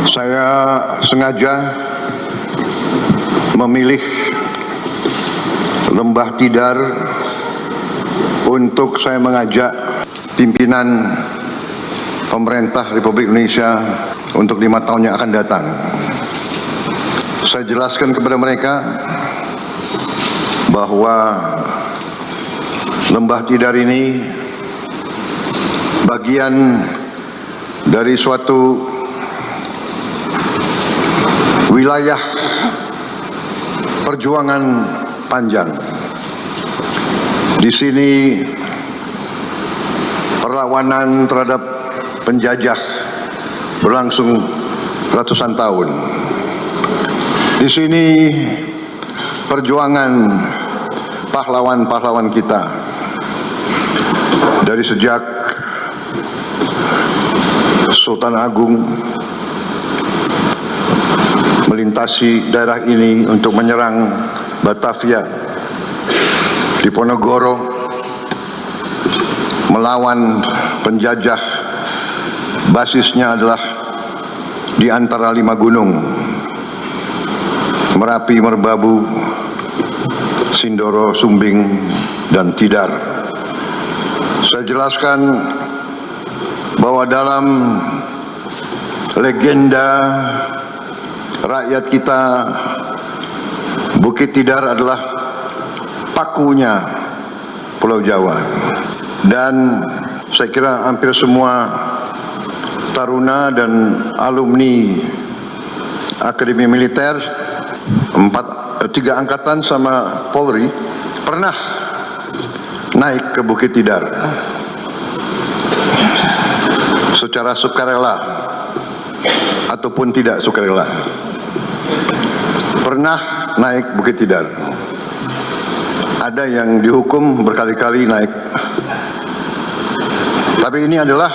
Saya sengaja memilih Lembah Tidar untuk saya mengajak pimpinan pemerintah Republik Indonesia untuk 5 tahun yang akan datang. Saya jelaskan kepada mereka bahwa Lembah Tidar ini bagian dari suatu wilayah perjuangan panjang. Di sini perlawanan terhadap penjajah berlangsung ratusan tahun. Di sini perjuangan pahlawan-pahlawan kita dari sejak Sultan Agung melintasi daerah ini untuk menyerang Batavia, Diponegoro, melawan penjajah. Basisnya adalah di antara 5 gunung, Merapi, Merbabu, Sindoro, Sumbing, dan Tidar. Saya jelaskan bahwa dalam legenda rakyat kita, Bukit Tidar adalah pakunya Pulau Jawa. Dan saya kira hampir semua taruna dan alumni Akademi Militer 3 angkatan sama Polri pernah naik ke Bukit Tidar secara sukarela ataupun tidak sukarela. Pernah naik Bukit Tidar. Ada yang dihukum berkali-kali naik. Tapi ini adalah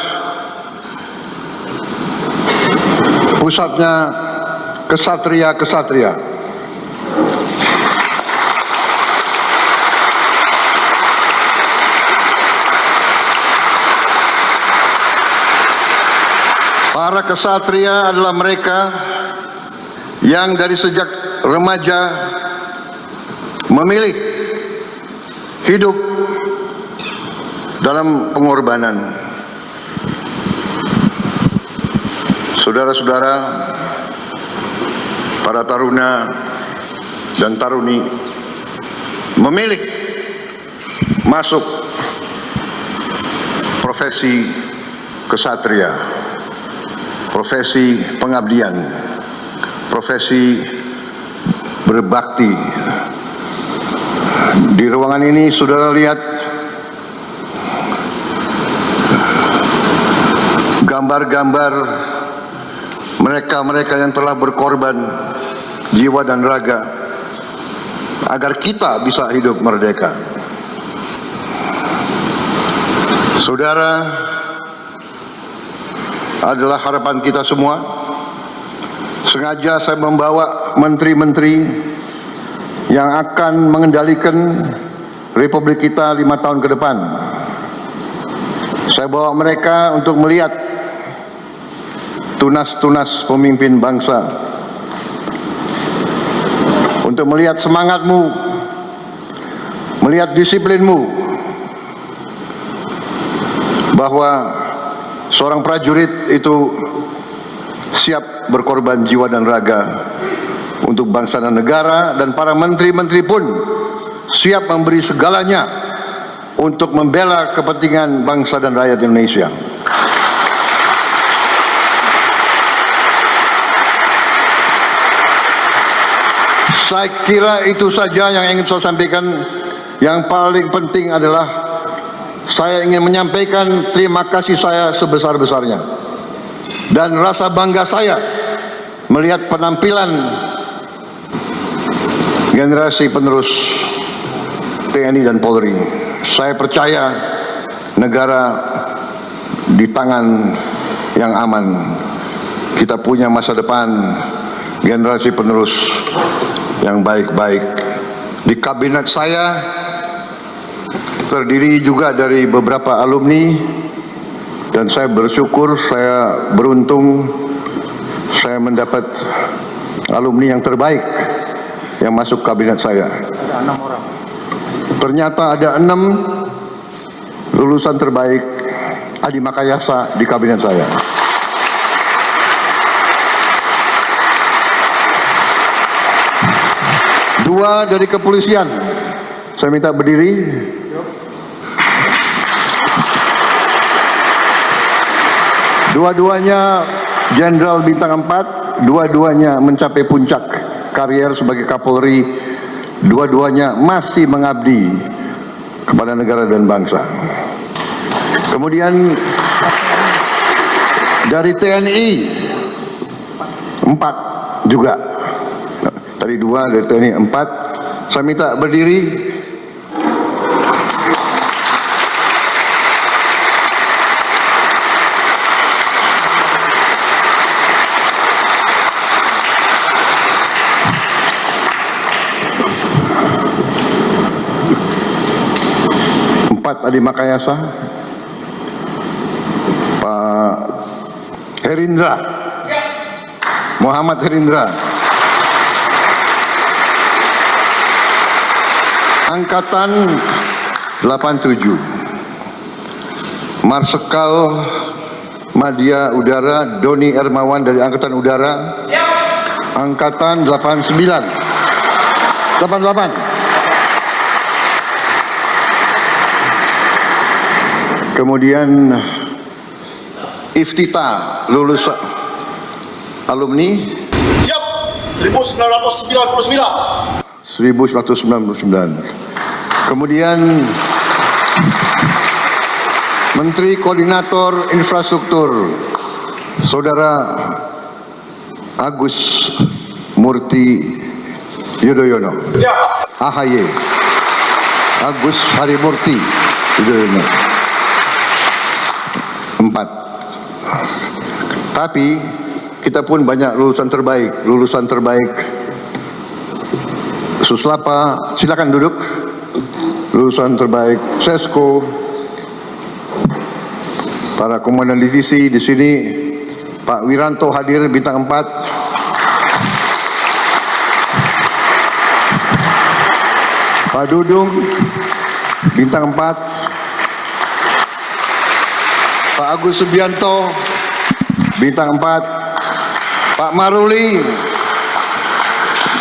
pusatnya kesatria-kesatria. Para kesatria adalah mereka yang dari sejak remaja memilih hidup dalam pengorbanan. Saudara-saudara, para taruna dan taruni memilih masuk profesi kesatria, profesi pengabdian, profesi berbakti. Di ruangan ini saudara lihat gambar-gambar mereka-mereka yang telah berkorban jiwa dan raga agar kita bisa hidup merdeka. Saudara adalah harapan kita semua. Sengaja saya membawa menteri-menteri yang akan mengendalikan Republik kita 5 tahun ke depan. Saya bawa mereka untuk melihat tunas-tunas pemimpin bangsa, untuk melihat semangatmu, melihat disiplinmu, bahwa seorang prajurit itu siap berkorban jiwa dan raga untuk bangsa dan negara, dan para menteri-menteri pun siap memberi segalanya untuk membela kepentingan bangsa dan rakyat Indonesia. Saya kira itu saja yang ingin saya sampaikan. Yang paling penting adalah saya ingin menyampaikan terima kasih saya sebesar-besarnya dan rasa bangga saya melihat penampilan generasi penerus TNI dan Polri. Saya percaya negara di tangan yang aman. Kita punya masa depan, generasi penerus yang baik-baik. Di kabinet saya terdiri juga dari beberapa alumni, dan saya bersyukur, saya beruntung saya mendapat alumni yang terbaik yang masuk kabinet saya. Ternyata ada 6 lulusan terbaik Adi Makayasa di kabinet saya. Dua dari kepolisian. Saya minta berdiri. Dua-duanya Jenderal Bintang 4, dua-duanya mencapai puncak karier sebagai Kapolri, dua-duanya masih mengabdi kepada negara dan bangsa. Kemudian dari TNI 4 juga. Tadi 2, dari TNI 4. Saya minta berdiri. Adi Makayasa, Pak Herindra, Muhammad Herindra, Angkatan 87, Marsikal Madya Udara Doni Ermawan dari Angkatan Udara, Angkatan 88. Kemudian Iftita, lulus alumni siap 1999. Kemudian Menteri Koordinator Infrastruktur Saudara Agus Murti Yudhoyono. AHY Agus Harimurti Yudhoyono. 4. Tapi kita pun banyak lulusan terbaik. Suslapa, silakan duduk. Lulusan terbaik Sesko. Para komandan divisi di sini, Pak Wiranto hadir Bintang 4. Pak Dudung Bintang 4. Pak Agus Subianto Bintang 4. Pak Maruli,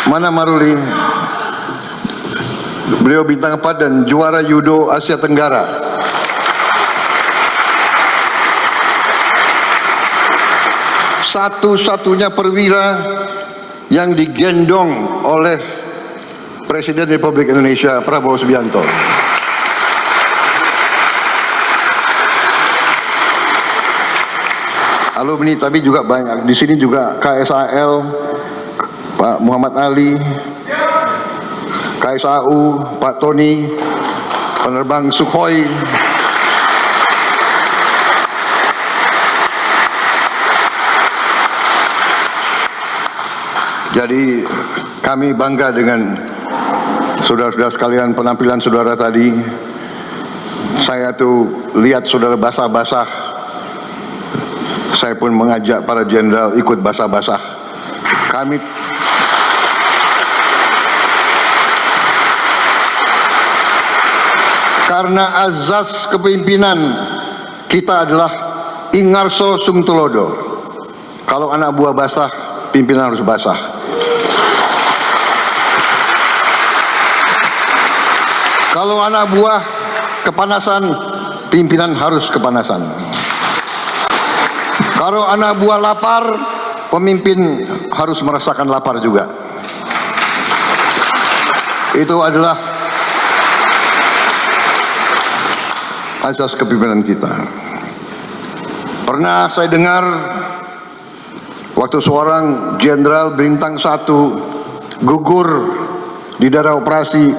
mana Maruli? Beliau Bintang 4 dan juara judo Asia Tenggara. Satu-satunya perwira yang digendong oleh Presiden Republik Indonesia Prabowo Subianto. Alumni tapi juga banyak. Di sini juga KSAL, Pak Muhammad Ali, KSAU, Pak Tony, penerbang Sukhoi. Jadi kami bangga dengan saudara-saudara sekalian, penampilan saudara tadi. Saya tuh lihat saudara basah-basah. Saya pun mengajak para jenderal ikut basah-basah. Kami karena azas kepemimpinan kita adalah Ingarso Sungtulodo. Kalau anak buah basah, pimpinan harus basah. Kalau anak buah kepanasan, pimpinan harus kepanasan. Kalau anak buah lapar, pemimpin harus merasakan lapar juga. Itu adalah asas kepemimpinan kita. Pernah saya dengar waktu seorang jenderal bintang 1 gugur di daerah operasi,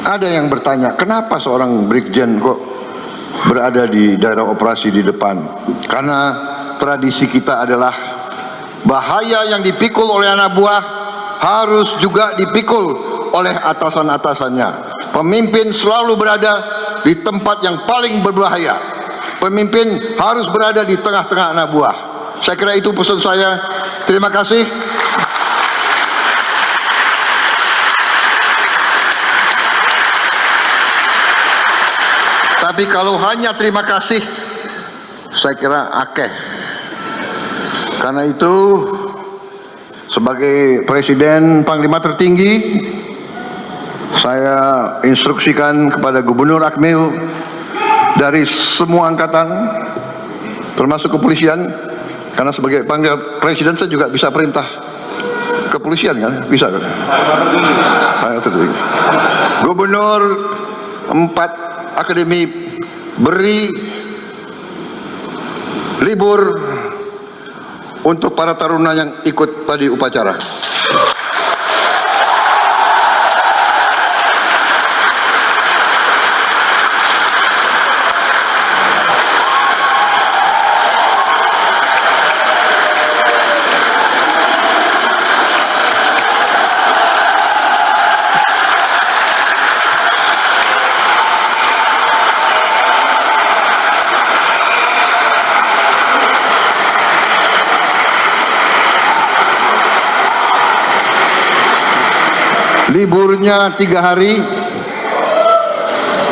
ada yang bertanya, kenapa seorang brigjen kok berada di daerah operasi di depan? Karena tradisi kita adalah bahaya yang dipikul oleh anak buah harus juga dipikul oleh atasan-atasannya. Pemimpin selalu berada di tempat yang paling berbahaya. Pemimpin harus berada di tengah-tengah anak buah. Saya kira itu pesan saya. Terima kasih. Tapi kalau hanya terima kasih, saya kira akeh. Karena itu, sebagai Presiden Panglima tertinggi, saya instruksikan kepada Gubernur Akmil dari semua angkatan, termasuk kepolisian, karena sebagai Panglima Presiden saya juga bisa perintah kepolisian kan, bisa kan? Gubernur 4 akademi beri libur untuk para taruna yang ikut tadi upacara. Liburnya 3 hari,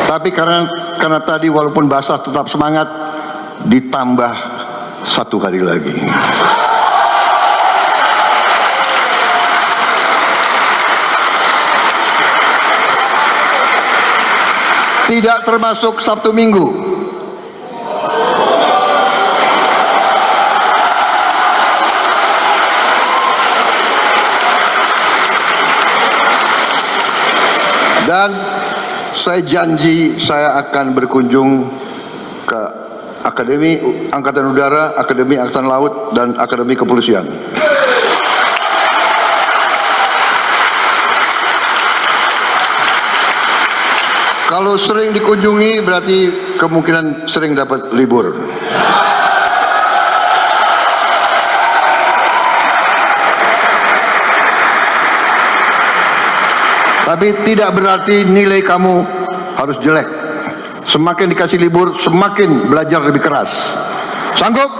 tapi karena tadi walaupun basah tetap semangat, ditambah 1 hari lagi. Tidak termasuk Sabtu Minggu. Dan saya janji saya akan berkunjung ke Akademi Angkatan Udara, Akademi Angkatan Laut, dan Akademi Kepolisian. Kalau sering dikunjungi berarti kemungkinan sering dapat libur. Tapi tidak berarti nilai kamu harus jelek. Semakin dikasih libur, semakin belajar lebih keras. Sanggup?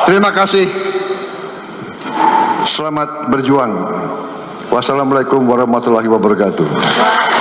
Terima kasih. Selamat berjuang. Wassalamualaikum warahmatullahi wabarakatuh.